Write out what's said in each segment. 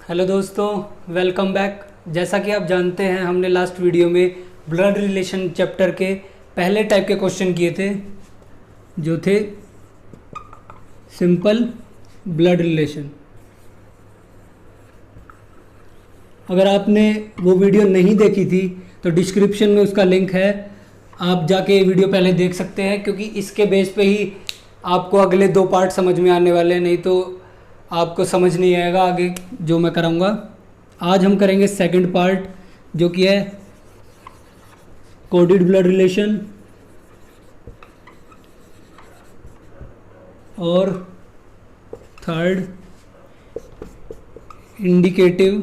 Hello दोस्तों, welcome back. जैसा कि आप जानते हैं, हमने लास्ट वीडियो में ब्लड रिलेशन चैप्टर के पहले टाइप के क्वेश्चन किए थे, जो थे सिंपल ब्लड रिलेशन। अगर आपने वो वीडियो नहीं देखी थी तो डिस्क्रिप्शन में उसका लिंक है, आप जाके वीडियो पहले देख सकते हैं, क्योंकि इसके बेस पे ही आपको अगले दो पार्ट समझ में आने वाले हैं, नहीं तो आपको समझ नहीं आएगा आगे जो मैं कराऊंगा। आज हम करेंगे सेकंड पार्ट, जो कि है कोडेड ब्लड रिलेशन और थर्ड इंडिकेटिव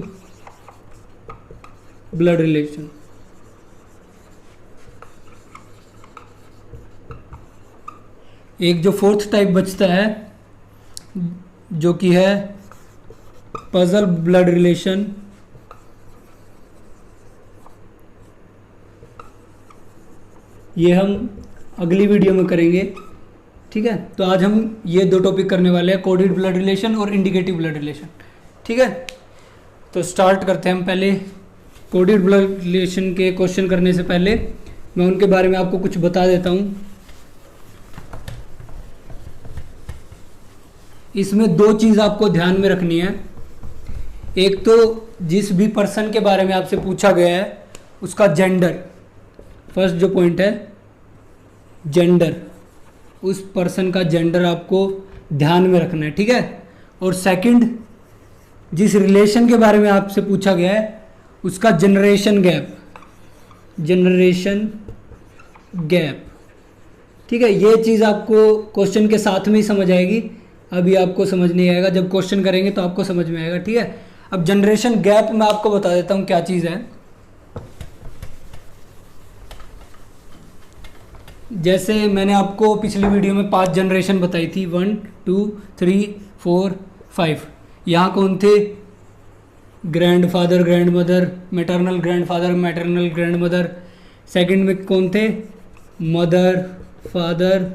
ब्लड रिलेशन। एक जो फोर्थ टाइप बचता है, जो कि है पजल ब्लड रिलेशन। ये हम अगली वीडियो में करेंगे, ठीक है। तो आज हम ये दो टॉपिक करने वाले हैं, कोडेड ब्लड रिलेशन और इंडिकेटिव ब्लड रिलेशन, ठीक है। तो स्टार्ट करते हैं हम। पहले कोडेड ब्लड रिलेशन के क्वेश्चन करने से पहले मैं उनके बारे में आपको कुछ बता देता हूँ। इसमें दो चीज़ आपको ध्यान में रखनी है। एक तो जिस भी पर्सन के बारे में आपसे पूछा गया है उसका जेंडर, फर्स्ट जो पॉइंट है जेंडर, उस पर्सन का जेंडर आपको ध्यान में रखना है, ठीक है। और सेकंड, जिस रिलेशन के बारे में आपसे पूछा गया है उसका जनरेशन गैप, जनरेशन गैप, ठीक है। ये चीज़ आपको क्वेश्चन के साथ में ही समझ आएगी, अभी आपको समझ नहीं आएगा, जब क्वेश्चन करेंगे तो आपको समझ में आएगा, ठीक है। अब जनरेशन गैप मैं आपको बता देता हूँ क्या चीज़ है। जैसे मैंने आपको पिछली वीडियो में 5 जनरेशन बताई थी, 1 2 3 4 5। यहाँ कौन थे? Grandfather, grandmother, maternal grandfather, maternal grandmother. Second में कौन थे? मदर, फादर,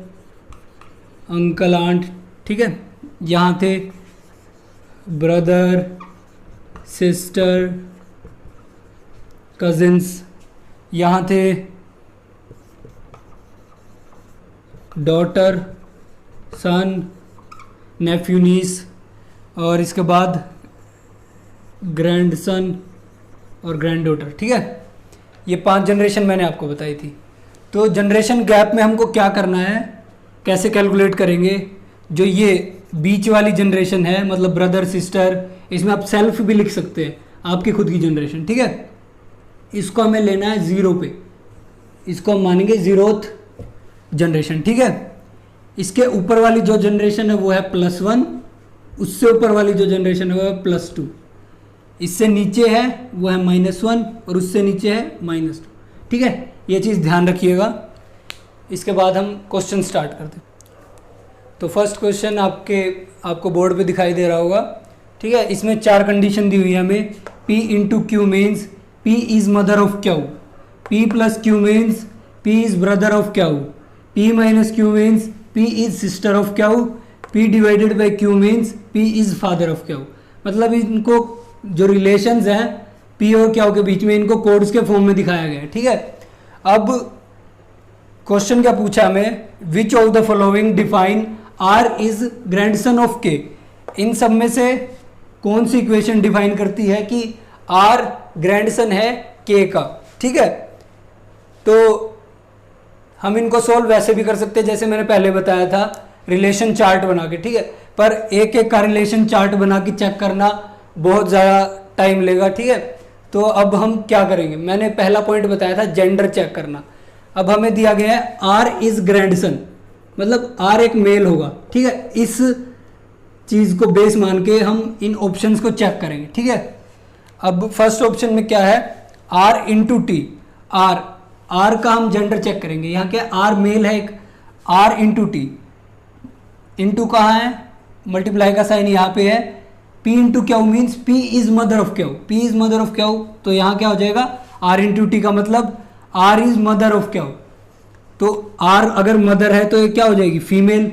अंकल, आंट, ठीक है। यहाँ थे ब्रदर, सिस्टर, कजिन्स। यहाँ थे डॉटर, सन, नेफ्यू, नीस, और इसके बाद ग्रैंडसन और ग्रैंड डॉटर, ठीक है। ये 5 जनरेशन मैंने आपको बताई थी। तो जनरेशन गैप में हमको क्या करना है, कैसे कैलकुलेट करेंगे? जो ये बीच वाली जनरेशन है, मतलब ब्रदर सिस्टर, इसमें आप सेल्फ भी लिख सकते हैं, आपकी खुद की जनरेशन, ठीक है। इसको हमें लेना है 0 पे, इसको हम मानेंगे 0th जनरेशन, ठीक है। इसके ऊपर वाली जो जनरेशन है वो है +1, उससे ऊपर वाली जो जनरेशन है वो है +2, इससे नीचे है वो है -1 और उससे नीचे है -2, ठीक है। ये चीज़ ध्यान रखिएगा। इसके बाद हम क्वेश्चन स्टार्ट करते हैं। तो फर्स्ट क्वेश्चन आपको बोर्ड पे दिखाई दे रहा होगा, ठीक है। इसमें 4 कंडीशन दी हुई है हमें। P into Q means P is mother of Q, P plus Q means P is brother of Q, P minus Q means P is sister of Q, P divided by Q means P is father of Q. मतलब इनको जो relations हैं P और Q के बीच में, इनको codes के form में दिखाया गया है, ठीक है। अब क्वेश्चन क्या पूछा हमें? विच of the following define R is grandson of K। इन सब में से कौन सी इक्वेशन डिफाइन करती है कि R ग्रैंडसन है K का, ठीक है। तो हम इनको सोल्व वैसे भी कर सकते हैं जैसे मैंने पहले बताया था, रिलेशन चार्ट बना के, ठीक है। पर एक एक का रिलेशन चार्ट बना के चेक करना बहुत ज़्यादा टाइम लेगा, ठीक है। तो अब हम क्या करेंगे? मैंने पहला पॉइंट बताया था जेंडर चेक करना। अब हमें दिया गया है R इज ग्रैंडसन, मतलब R एक मेल होगा, ठीक है। इस चीज़ को बेस मान के हम इन ऑप्शंस को चेक करेंगे, ठीक है। अब फर्स्ट ऑप्शन में क्या है? R इंटू टी, R का हम जेंडर चेक करेंगे। यहाँ क्या R मेल है एक, R इंटू टी, इंटू कहाँ है? मल्टीप्लाई का साइन यहाँ पे है। P into Q means P is mother of Q, P is mother of Q, तो यहाँ क्या हो जाएगा? R इंटू टी का मतलब R is mother of Q. तो R अगर मदर है तो ये क्या हो जाएगी? फीमेल।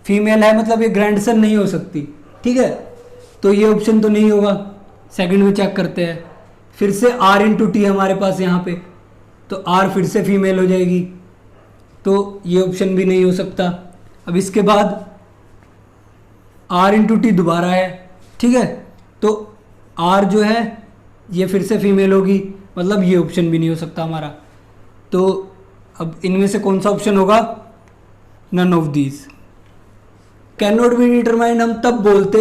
फीमेल है मतलब ये ग्रैंडसन नहीं हो सकती, ठीक है। तो ये ऑप्शन तो नहीं होगा, सेकंड में चेक करते हैं, फिर से R इंटू टी हमारे पास यहाँ पे, तो R फिर से फीमेल हो जाएगी, तो ये ऑप्शन भी नहीं हो सकता। अब इसके बाद R इंटू टी दोबारा है, ठीक है, तो R जो है ये फिर से फीमेल होगी, मतलब ये ऑप्शन भी नहीं हो सकता हमारा। तो अब इनमें से कौन सा ऑप्शन होगा? None of these. Can not be determined हम तब बोलते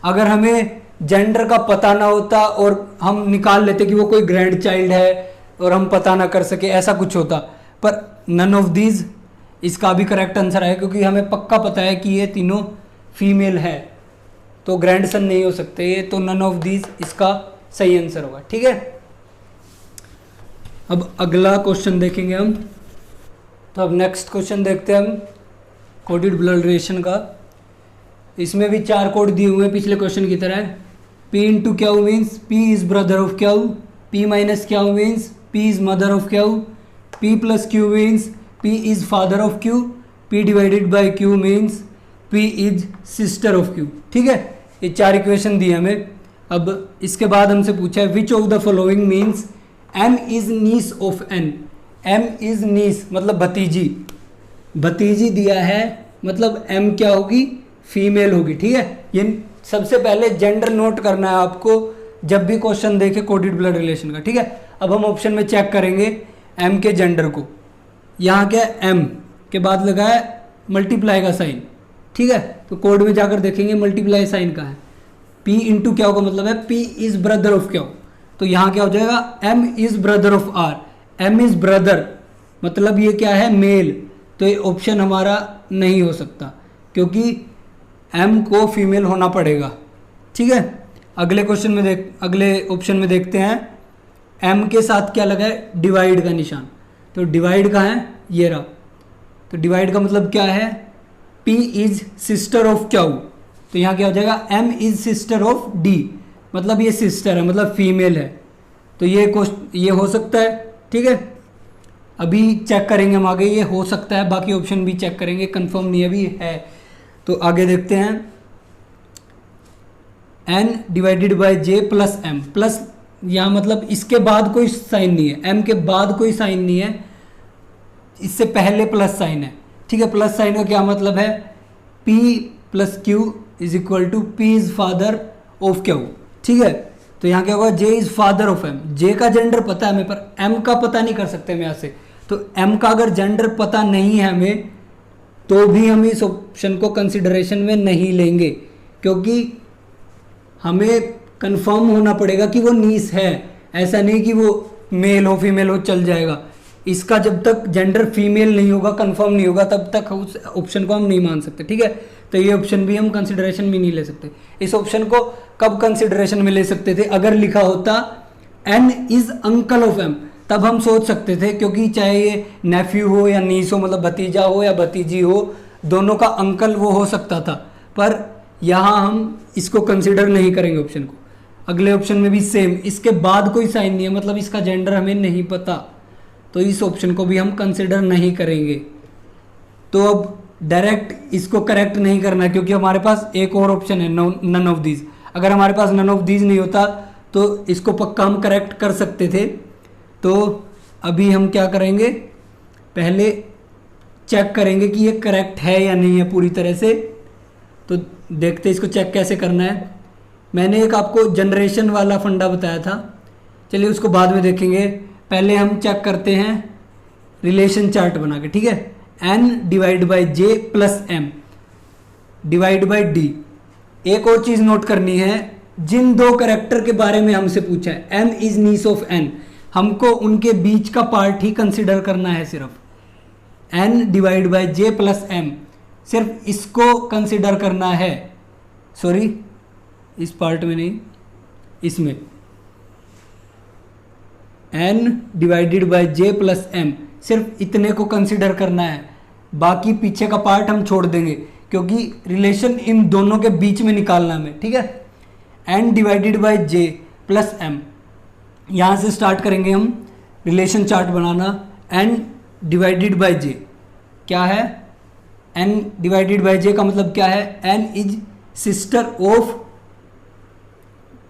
अगर हमें जेंडर का पता ना होता और हम निकाल लेते कि वो कोई ग्रैंड चाइल्ड है और हम पता ना कर सके, ऐसा कुछ होता। पर नन ऑफ दीज इसका भी करेक्ट आंसर है, क्योंकि हमें पक्का पता है कि ये तीनों फीमेल है, तो ग्रैंडसन नहीं हो सकते ये, तो नन ऑफ दीज इसका सही आंसर होगा। ठीक है, अब अगला क्वेश्चन देखेंगे हम। तो अब नेक्स्ट क्वेश्चन देखते हैं हम कोडेड ब्लड रिलेशन का। इसमें भी 4 कोड दिए हुए हैं पिछले क्वेश्चन की तरह। P into Q means P is brother of Q, P minus Q means P is mother of Q, P plus Q means P is father of Q, P divided by Q means P is sister of Q. ठीक है, ये 4 equation दिए हमें। अब इसके बाद हमसे पूछा है which of the following means M is niece of N। M is niece मतलब भतीजी, भतीजी दिया है, मतलब M क्या होगी? फीमेल होगी। ठीक है, ये सबसे पहले जेंडर नोट करना है आपको जब भी क्वेश्चन देखे कोडेड ब्लड रिलेशन का। ठीक है, अब हम ऑप्शन में चेक करेंगे M के जेंडर को। यहाँ क्या है? M के बाद लगा है मल्टीप्लाई का साइन। ठीक है, तो कोड में जाकर देखेंगे मल्टीप्लाई साइन का है। P इंटू क्या का मतलब है P इज ब्रदर ऑफ क्या, तो यहाँ क्या हो जाएगा? M is brother of R। M is brother मतलब ये क्या है? मेल, तो ये ऑप्शन हमारा नहीं हो सकता क्योंकि M को फीमेल होना पड़ेगा। ठीक है, अगले क्वेश्चन में अगले ऑप्शन में देखते हैं M के साथ क्या लगा है? डिवाइड का निशान। तो डिवाइड का है ये रहा, तो डिवाइड का मतलब क्या है? P is sister of Q, तो यहाँ क्या हो जाएगा? M is sister of D, मतलब ये सिस्टर है, मतलब फीमेल है, तो ये हो सकता है। ठीक है, अभी चेक करेंगे हम आगे, ये हो सकता है, बाकी ऑप्शन भी चेक करेंगे, कंफर्म नहीं अभी है। तो आगे देखते हैं N divided by J plus M, plus यहाँ मतलब इसके बाद कोई साइन नहीं है, M के बाद कोई साइन नहीं है, इससे पहले प्लस साइन है। ठीक है, प्लस साइन का क्या मतलब है? P plus Q is equal to P is father of Q। ठीक है, तो यहाँ क्या होगा? J is father of M। J का जेंडर पता है हमें, पर M का पता नहीं कर सकते हम यहाँ से। तो M का अगर जेंडर पता नहीं है हमें, तो भी हम इस ऑप्शन को कंसिडरेशन में नहीं लेंगे, क्योंकि हमें कंफर्म होना पड़ेगा कि वो नीस है, ऐसा नहीं कि वो मेल हो फीमेल हो चल जाएगा। इसका जब तक जेंडर फीमेल नहीं होगा, कंफर्म नहीं होगा, तब तक उस ऑप्शन को हम नहीं मान सकते। ठीक है, तो ये ऑप्शन भी हम कंसिडरेशन में नहीं ले सकते। इस ऑप्शन को कब कंसिडरेशन में ले सकते थे? अगर लिखा होता N is uncle of M, तब हम सोच सकते थे, क्योंकि चाहे ये नेफ्यू हो या नीस हो, मतलब भतीजा हो या भतीजी हो, दोनों का अंकल वो हो सकता था, पर यहाँ हम इसको कंसिडर नहीं करेंगे ऑप्शन को। अगले ऑप्शन में भी सेम, इसके बाद कोई साइन नहीं है, मतलब इसका जेंडर हमें नहीं पता, तो इस ऑप्शन को भी हम कंसिडर नहीं करेंगे। तो अब डायरेक्ट इसको करेक्ट नहीं करना, क्योंकि हमारे पास एक और ऑप्शन है नन ऑफ दीज। अगर हमारे पास नन ऑफ दीज नहीं होता तो इसको पक्का हम करेक्ट कर सकते थे। तो अभी हम क्या करेंगे? पहले चेक करेंगे कि ये करेक्ट है या नहीं है पूरी तरह से। तो देखते इसको चेक कैसे करना है। मैंने एक आपको जनरेशन वाला फंडा बताया था, चलिए उसको बाद में देखेंगे। पहले हम चेक करते हैं रिलेशन चार्ट बना के। ठीक है, N divide by J plus M divide by D। एक और चीज़ नोट करनी है, जिन 2 कैरेक्टर के बारे में हमसे पूछा है M is niece of N, हमको उनके बीच का पार्ट ही कंसिडर करना है। सिर्फ N divide by J plus M, सिर्फ इसको कंसिडर करना है। सॉरी, इस पार्ट में नहीं, इसमें N divided by J plus M, सिर्फ इतने को कंसिडर करना है, बाकी पीछे का पार्ट हम छोड़ देंगे, क्योंकि रिलेशन इन दोनों के बीच में निकालना हमें। ठीक है, N divided by J plus M, यहाँ से स्टार्ट करेंगे हम relation chart banana. N divided by J क्या है? N डिवाइडेड बाई J का मतलब क्या है? N is sister of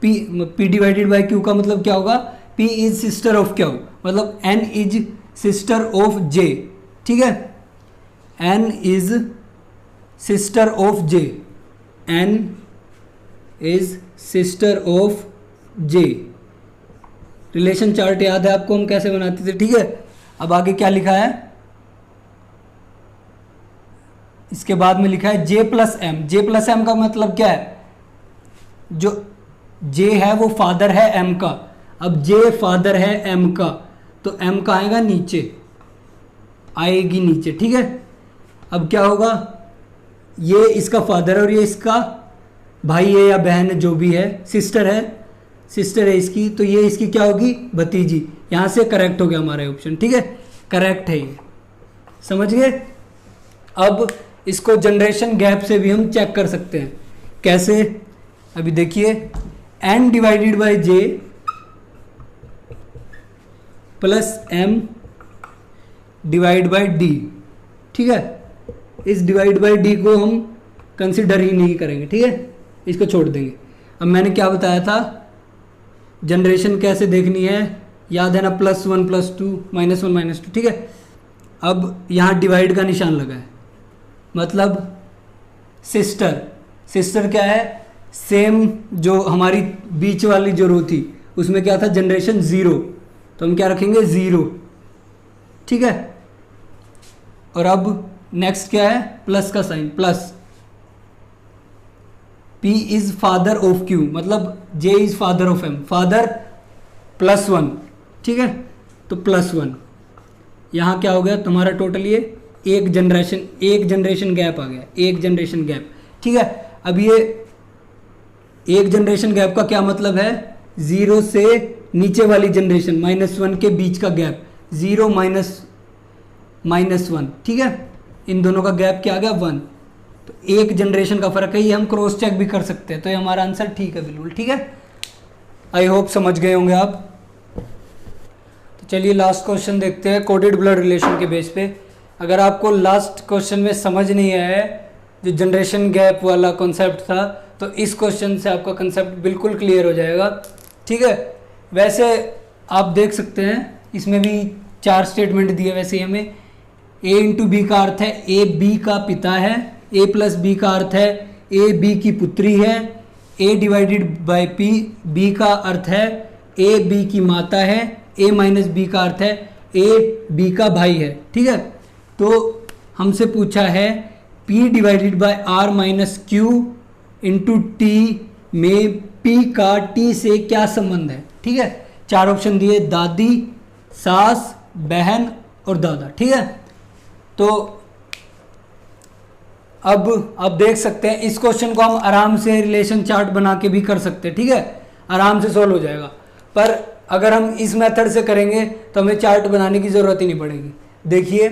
P divided by Q का मतलब क्या होगा, P is sister of Q, मतलब N is sister of J, ठीक है, N is sister of J, N is sister of J। Relation chart याद है आपको हम कैसे बनाते थे, ठीक है। अब आगे क्या लिखा है, इसके बाद में लिखा है J plus M. J plus M का मतलब क्या है, जो J है वो फादर है M का। अब J फादर है M का, तो M का आएगा नीचे, आएगी नीचे, ठीक है। अब क्या होगा, ये इसका फादर है और ये इसका भाई है या बहन है, जो भी है, सिस्टर है इसकी, तो ये इसकी क्या होगी, भतीजी। यहां से करेक्ट हो गया हमारा ऑप्शन, ठीक है, करेक्ट है ये, समझ गए। अब इसको जनरेशन गैप से भी हम चेक कर सकते हैं, कैसे, अभी देखिए, N divided by J plus M divide by D, ठीक है। इस डिवाइड बाय D को हम कंसिडर ही नहीं करेंगे, ठीक है, इसको छोड़ देंगे। अब मैंने क्या बताया था, जनरेशन कैसे देखनी है, याद है ना, +1 +2 -1 -2, ठीक है। अब यहाँ डिवाइड का निशान लगा है, मतलब सिस्टर क्या है, सेम जो हमारी बीच वाली जो रो थी उसमें क्या था, जनरेशन 0, तो हम क्या रखेंगे 0, ठीक है। और अब नेक्स्ट क्या है, प्लस का sign, plus P is father of Q, मतलब J is father of M, father +1, ठीक है, तो +1। यहाँ क्या हो गया तुम्हारा टोटल, ये एक जनरेशन गैप आ गया, एक जनरेशन गैप, ठीक है। अब ये एक जनरेशन गैप का क्या मतलब है, 0 से नीचे वाली जनरेशन -1 के बीच का गैप, 0 -1, ठीक है। इन दोनों का गैप क्या आ गया, 1, तो एक जनरेशन का फर्क है, ये हम क्रॉस चेक भी कर सकते हैं, तो ये हमारा आंसर ठीक है, बिल्कुल ठीक है। आई होप समझ गए होंगे आप। तो चलिए लास्ट क्वेश्चन देखते हैं, कोडेड ब्लड रिलेशन के बेस पे। अगर आपको लास्ट क्वेश्चन में समझ नहीं आया है, जो जनरेशन गैप वाला कॉन्सेप्ट था, तो इस क्वेश्चन से आपका कंसेप्ट बिल्कुल क्लियर हो जाएगा, ठीक है। वैसे आप देख सकते हैं इसमें भी 4 स्टेटमेंट दिए, वैसे हमें A इंटू बी का अर्थ है A B का पिता है, A प्लस बी का अर्थ है A B की पुत्री है, A divided by P B का अर्थ है A B की माता है, A माइनस बी का अर्थ है A B का भाई है, ठीक है। तो हमसे पूछा है P divided by R minus Q into T में P का T से क्या संबंध है, ठीक है। 4 ऑप्शन दिए, दादी, सास, बहन और दादा, ठीक है। तो अब आप देख सकते हैं इस क्वेश्चन को हम आराम से रिलेशन चार्ट बना के भी कर सकते हैं, ठीक है, आराम से सॉल्व हो जाएगा। पर अगर हम इस मेथड से करेंगे तो हमें चार्ट बनाने की ज़रूरत ही नहीं पड़ेगी। देखिए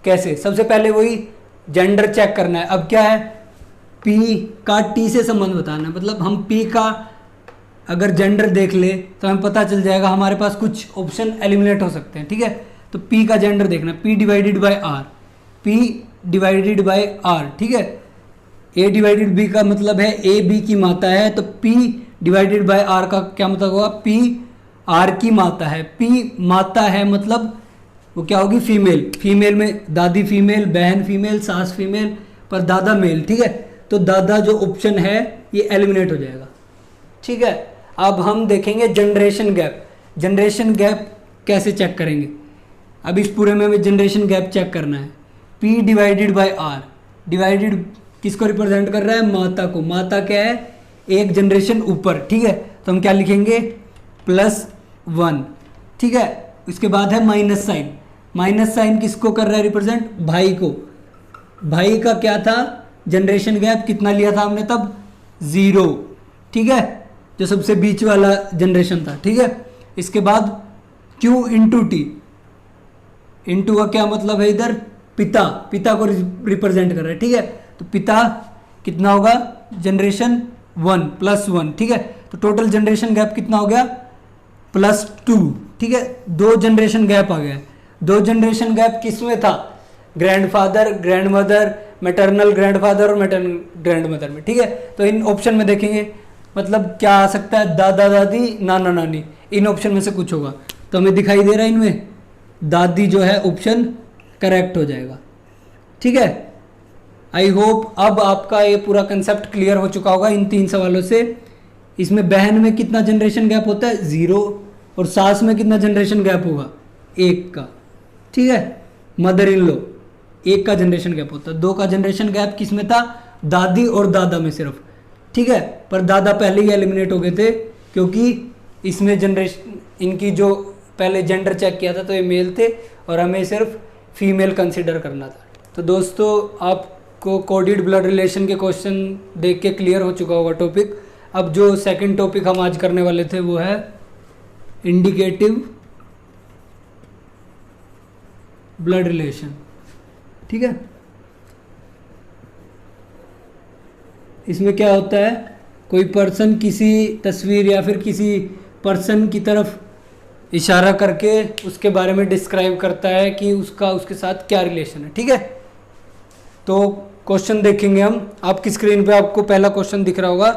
कैसे, सबसे पहले वही जेंडर चेक करना है। अब क्या है, P का T से संबंध बताना है, मतलब हम P का अगर जेंडर देख ले तो हमें पता चल जाएगा, हमारे पास कुछ ऑप्शन एलिमिनेट हो सकते हैं, ठीक है। तो P का जेंडर देखना, P divided by R, P divided by R, ठीक है। A डिवाइडेड B का मतलब है A B की माता है, तो P डिवाइडेड बाय R का क्या मतलब होगा, P R की माता है। P माता है मतलब वो क्या होगी, फीमेल, फीमेल में दादी फीमेल, बहन फीमेल, सास फीमेल, पर दादा मेल, ठीक है। तो दादा जो ऑप्शन है ये एलिमिनेट हो जाएगा, ठीक है। अब हम देखेंगे जनरेशन गैप। जनरेशन गैप कैसे चेक करेंगे, अब इस पूरे में हमें जनरेशन गैप चेक करना है। P divided by R, divided किसको रिप्रेजेंट कर रहा है, माता को। माता क्या है, एक जनरेशन ऊपर, ठीक है। तो हम क्या लिखेंगे, +1, ठीक है। उसके बाद है माइनस साइन, माइनस साइन किसको कर रहा है रिप्रेजेंट, भाई को। भाई का क्या था, जनरेशन गैप कितना लिया था हमने तब, 0, ठीक है, जो सबसे बीच वाला जनरेशन था, ठीक है। इसके बाद Q इंटू T, इंटू का क्या मतलब है इधर, पिता, पिता को रिप्रेजेंट कर रहा है, ठीक है। तो पिता कितना होगा, जनरेशन 1 +1, ठीक है। तो टोटल जनरेशन गैप कितना हो गया, +2, ठीक है। 2 जनरेशन गैप आ गया। 2 जनरेशन गैप किस में था, ग्रैंडफादर, ग्रैंडमदर, मैटरनल ग्रैंडफादर और मैटरनल ग्रैंडमदर में, ठीक है। तो इन ऑप्शन में देखेंगे मतलब क्या आ सकता है, दादा दादी नाना नानी, इन ऑप्शन में से कुछ होगा। तो हमें दिखाई दे रहा है इनमें दादी जो है ऑप्शन करेक्ट हो जाएगा। ठीक है, आई होप अब आपका ये पूरा कंसेप्ट क्लियर हो चुका होगा इन 3 सवालों से। इसमें बहन में कितना जनरेशन गैप होता है, 0, और सास में कितना जनरेशन गैप होगा, 1 का। ठीक है, मदर इन लॉ 1 का जनरेशन गैप होता है। 2 का जनरेशन गैप किस में था, दादी और दादा में सिर्फ। ठीक है, पर दादा पहले ही एलिमिनेट हो गए थे क्योंकि इसमें जनरेशन इनकी जो पहले जेंडर चेक किया था तो ये मेल थे और हमें सिर्फ फीमेल कंसिडर करना था। तो दोस्तों आपको कोडेड ब्लड रिलेशन के क्वेश्चन देख के क्लियर हो चुका होगा टॉपिक। अब जो सेकंड टॉपिक हम आज करने वाले थे वो है इंडिकेटिव ब्लड रिलेशन। ठीक है, इसमें क्या होता है, कोई पर्सन किसी तस्वीर या फिर किसी पर्सन की तरफ इशारा करके उसके बारे में डिस्क्राइब करता है कि उसका उसके साथ क्या रिलेशन है। ठीक है, तो क्वेश्चन देखेंगे हम। आपकी स्क्रीन पे आपको पहला क्वेश्चन दिख रहा होगा।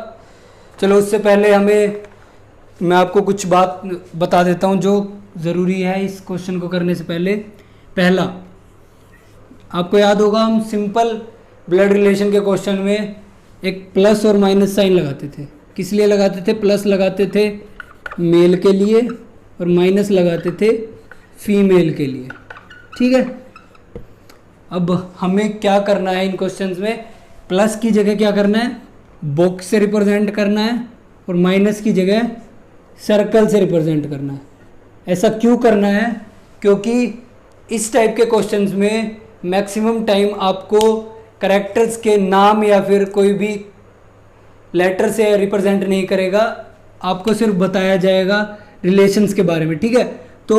चलो उससे पहले मैं आपको कुछ बात बता देता हूँ जो ज़रूरी है इस क्वेश्चन को करने से पहले। पहला, आपको याद होगा हम सिंपल ब्लड रिलेशन के क्वेश्चन में एक प्लस और माइनस साइन लगाते थे। किस लिए लगाते थे, प्लस लगाते थे मेल के लिए और माइनस लगाते थे फीमेल के लिए। ठीक है, अब हमें क्या करना है इन क्वेश्चंस में, प्लस की जगह क्या करना है, बॉक्स से रिप्रेजेंट करना है और माइनस की जगह सर्कल से रिप्रेजेंट करना है। ऐसा क्यों करना है, क्योंकि इस टाइप के क्वेश्चंस में मैक्सिमम टाइम आपको कैरेक्टर्स के नाम या फिर कोई भी लेटर से रिप्रेजेंट नहीं करेगा, आपको सिर्फ बताया जाएगा रिलेशंस के बारे में। ठीक है, तो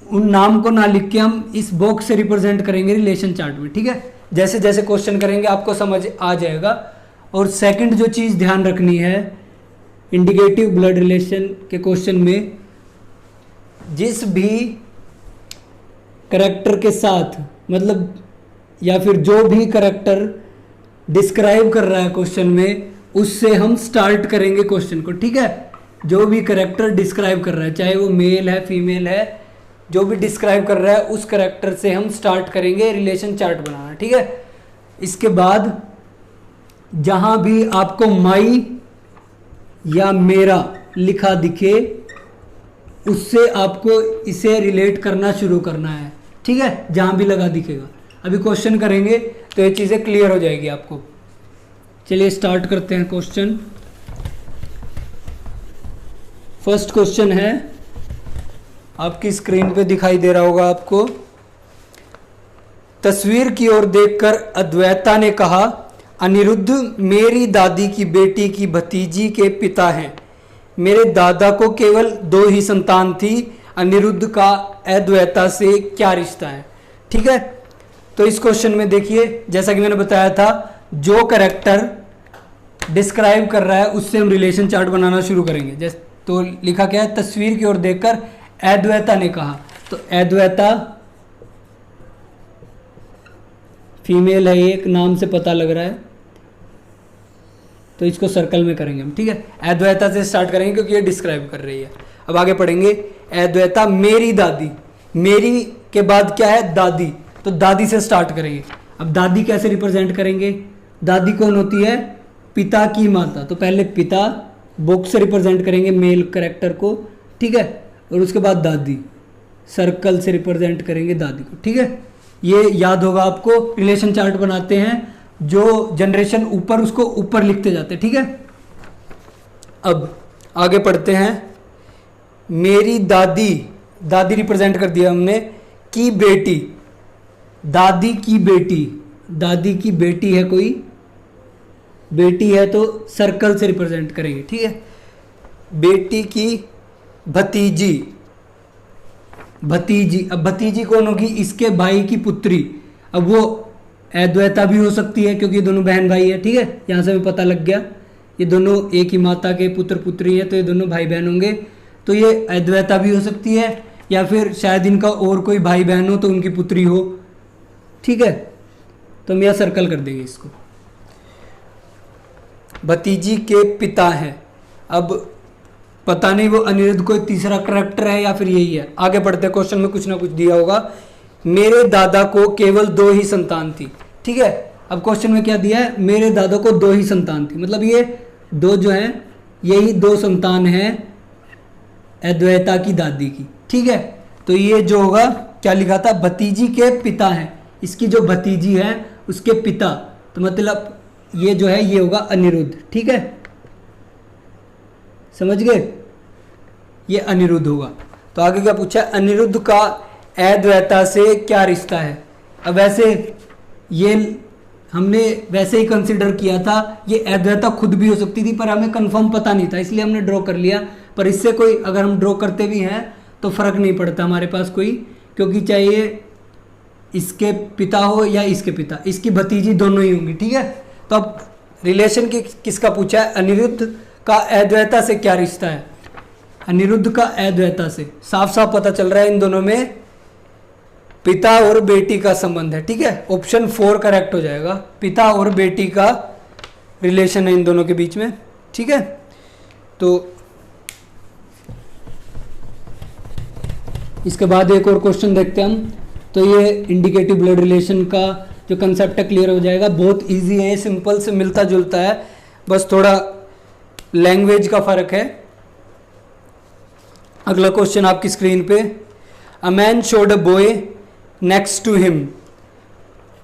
उन नाम को ना लिख के हम इस बॉक्स से रिप्रेजेंट करेंगे रिलेशन चार्ट में। ठीक है, जैसे जैसे क्वेश्चन करेंगे आपको समझ आ जाएगा। और सेकंड जो चीज़ ध्यान रखनी है इंडिकेटिव ब्लड रिलेशन के क्वेश्चन में, जिस भी करेक्टर के साथ मतलब या फिर जो भी करेक्टर डिस्क्राइब कर रहा है क्वेश्चन में, उससे हम स्टार्ट करेंगे क्वेश्चन को। ठीक है, जो भी करेक्टर डिस्क्राइब कर रहा है, चाहे वो मेल है फीमेल है, जो भी डिस्क्राइब कर रहा है उस करेक्टर से हम स्टार्ट करेंगे रिलेशन चार्ट बनाना। ठीक है, इसके बाद जहां भी आपको माई या मेरा लिखा दिखे उससे आपको इसे रिलेट करना शुरू करना है। ठीक है, जहां भी लगा दिखेगा। अभी क्वेश्चन करेंगे तो ये चीज़ें क्लियर हो जाएगी आपको। चलिए स्टार्ट करते हैं क्वेश्चन। फर्स्ट क्वेश्चन है, आपकी स्क्रीन पे दिखाई दे रहा होगा आपको। तस्वीर की ओर देखकर अद्वैता ने कहा, अनिरुद्ध मेरी दादी की बेटी की भतीजी के पिता हैं। मेरे दादा को केवल 2 ही संतान थी। अनिरुद्ध का अद्वैता से क्या रिश्ता है। ठीक है, तो इस क्वेश्चन में देखिए, जैसा कि मैंने बताया था, जो कैरेक्टर डिस्क्राइब कर रहा है उससे हम रिलेशन चार्ट बनाना शुरू करेंगे। जैसे तो लिखा क्या है, तस्वीर की ओर देखकर अद्वैता ने कहा, तो अद्वैता फीमेल है, एक नाम से पता लग रहा है, तो इसको सर्कल में करेंगे हम। ठीक है, अद्वैता से स्टार्ट करेंगे क्योंकि ये डिस्क्राइब कर रही है। अब आगे पढ़ेंगे, अद्वैता मेरी दादी, मेरी के बाद क्या है, दादी, तो दादी से स्टार्ट करेंगे। अब दादी कैसे रिप्रेजेंट करेंगे, दादी कौन होती है, पिता की माता, तो पहले पिता बॉक्स से रिप्रेजेंट करेंगे मेल कैरेक्टर को। ठीक है, और उसके बाद दादी, सर्कल से रिप्रेजेंट करेंगे दादी को। ठीक है, ये याद होगा आपको। रिलेशन चार्ट बनाते हैं, जो जनरेशन ऊपर उसको ऊपर लिखते जाते हैं। ठीक है, अब आगे पढ़ते हैं। मेरी दादी, दादी रिप्रेजेंट कर दिया हमने, की बेटी, दादी की बेटी, दादी की बेटी है कोई, बेटी है तो सर्कल से रिप्रेजेंट करेंगे। ठीक है, बेटी की भतीजी, भतीजी, अब भतीजी कौन होगी, इसके भाई की पुत्री। अब वो अद्वैता भी हो सकती है क्योंकि ये दोनों बहन भाई है। ठीक है, यहाँ से हमें पता लग गया ये दोनों एक ही माता के पुत्र पुत्री हैं, तो ये दोनों भाई बहन होंगे। तो ये अद्वैता भी हो सकती है या फिर शायद इनका और कोई भाई बहन हो तो उनकी पुत्री हो। ठीक है, तो हम यहाँ सर्कल कर देंगे इसको। भतीजी के पिता हैं। अब पता नहीं वो अनिरुद्ध कोई तीसरा करैक्टर है या फिर यही है। आगे बढ़ते हैं, क्वेश्चन में कुछ ना कुछ दिया होगा। मेरे दादा को केवल 2 ही संतान थी। ठीक है, अब क्वेश्चन में क्या दिया है, मेरे दादा को 2 ही संतान थी, मतलब ये 2 जो है यही 2 संतान हैं अद्वैता की दादी की। ठीक है, तो ये जो होगा क्या लिखा था, भतीजी के पिता हैं, इसकी जो भतीजी है उसके पिता, तो मतलब ये जो है ये होगा अनिरुद्ध। ठीक है, समझ गए, ये अनिरुद्ध होगा। तो आगे क्या पूछा है, अनिरुद्ध का अद्वैता से क्या रिश्ता है। अब वैसे ये हमने वैसे ही कंसिडर किया था, ये अद्वैता खुद भी हो सकती थी पर हमें कंफर्म पता नहीं था, इसलिए हमने ड्रॉ कर लिया। पर इससे कोई अगर हम ड्रॉ करते भी हैं तो फर्क नहीं पड़ता हमारे पास कोई, क्योंकि चाहे ये इसके पिता हो या इसके पिता, इसकी भतीजी दोनों ही होंगी। ठीक है, तो अब रिलेशन किसका पूछा है, अनिरुद्ध का अद्वैता से क्या रिश्ता है। अनिरुद्ध का अद्वैता से साफ साफ पता चल रहा है इन दोनों में पिता और बेटी का संबंध है। ठीक है, ऑप्शन 4 करेक्ट हो जाएगा, पिता और बेटी का रिलेशन है इन दोनों के बीच में। ठीक है, तो इसके बाद एक और क्वेश्चन देखते हैं हम। तो ये इंडिकेटिव ब्लड रिलेशन का जो कंसेप्ट है क्लियर हो जाएगा। बहुत इजी है, सिंपल से मिलता जुलता है, बस थोड़ा लैंग्वेज का फर्क है। अगला क्वेश्चन आपकी स्क्रीन पे, a man showed a boy next to him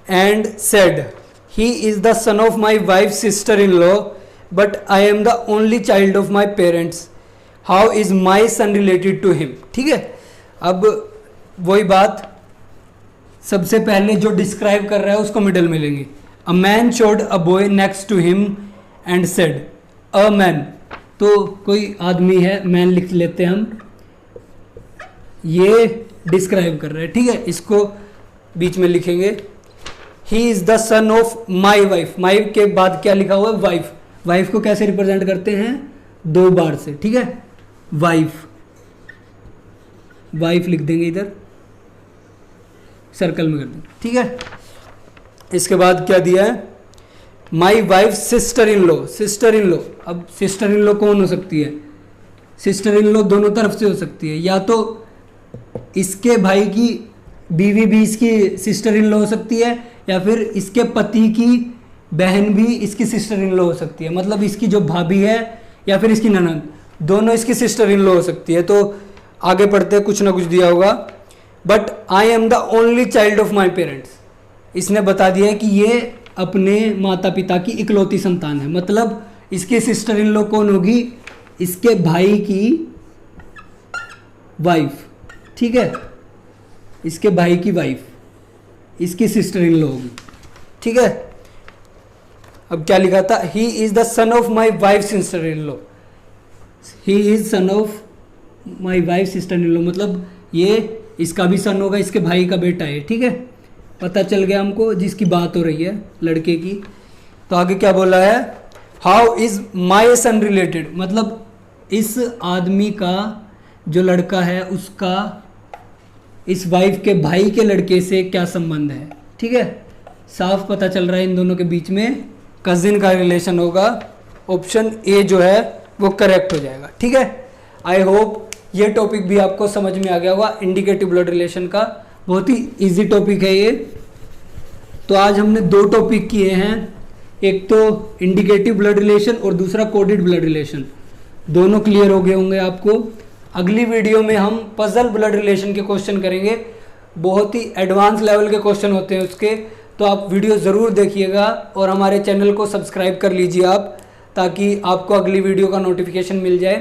and said he is the son of my wife sister in law but I am the only child of my parents, how is my son related to him. ठीक है, अब वही बात, सबसे पहले जो describe कर रहा है उसको मिडल में लेंगे। A man showed a boy next to him and said, a man तो कोई आदमी है, मैन लिख लेते हैं हम, ये डिस्क्राइब कर रहा है। ठीक है, इसको बीच में लिखेंगे, he is the son of my wife. My के बाद क्या लिखा हुआ है, वाइफ। वाइफ को कैसे रिप्रेजेंट करते हैं, 2 बार से। ठीक है, वाइफ, वाइफ लिख देंगे इधर सर्कल में कर देंगे। ठीक है, इसके बाद क्या दिया है, माई wife sister in law. Sister in law, अब सिस्टर इन लॉ कौन हो सकती है, सिस्टर इन लॉ दोनों तरफ से हो सकती है, या तो इसके भाई की बीवी भी इसकी सिस्टर इन लॉ हो सकती है, या फिर इसके पति की बहन भी इसकी सिस्टर इन लॉ हो सकती है, मतलब इसकी जो भाभी है या फिर इसकी ननद, दोनों इसकी सिस्टर इन लॉ हो सकती है। तो आगे पढ़ते कुछ ना कुछ दिया होगा, but I am the only child of my parents. इसने बता दिया है कि ये अपने माता पिता की इकलौती संतान है, मतलब इसकी सिस्टर इन लॉ कौन होगी, इसके भाई की वाइफ। ठीक है, इसके भाई की वाइफ इसकी सिस्टर इन लॉ होगी। ठीक है, अब क्या लिखा था, ही is the son of my wife sister in law, he is sun of my wife sister in law, मतलब ये इसका भी सन होगा, इसके भाई का बेटा है। ठीक है, पता चल गया हमको जिसकी बात हो रही है लड़के की। तो आगे क्या बोला है, how is my son related, मतलब इस आदमी का जो लड़का है उसका इस वाइफ के भाई के लड़के से क्या संबंध है। ठीक है, साफ पता चल रहा है इन दोनों के बीच में कजिन का रिलेशन होगा। ऑप्शन ए जो है वो करेक्ट हो जाएगा। ठीक है, आई होप ये टॉपिक भी आपको समझ में आ गया होगा, इंडिकेटिव ब्लड रिलेशन का। बहुत ही इजी टॉपिक है ये। तो आज हमने 2 टॉपिक किए हैं, एक तो इंडिकेटिव ब्लड रिलेशन और दूसरा कोडेड ब्लड रिलेशन। दोनों क्लियर हो गए होंगे आपको। अगली वीडियो में हम पजल ब्लड रिलेशन के क्वेश्चन करेंगे, बहुत ही एडवांस लेवल के क्वेश्चन होते हैं उसके। तो आप वीडियो ज़रूर देखिएगा और हमारे चैनल को सब्सक्राइब कर लीजिए आप, ताकि आपको अगली वीडियो का नोटिफिकेशन मिल जाए।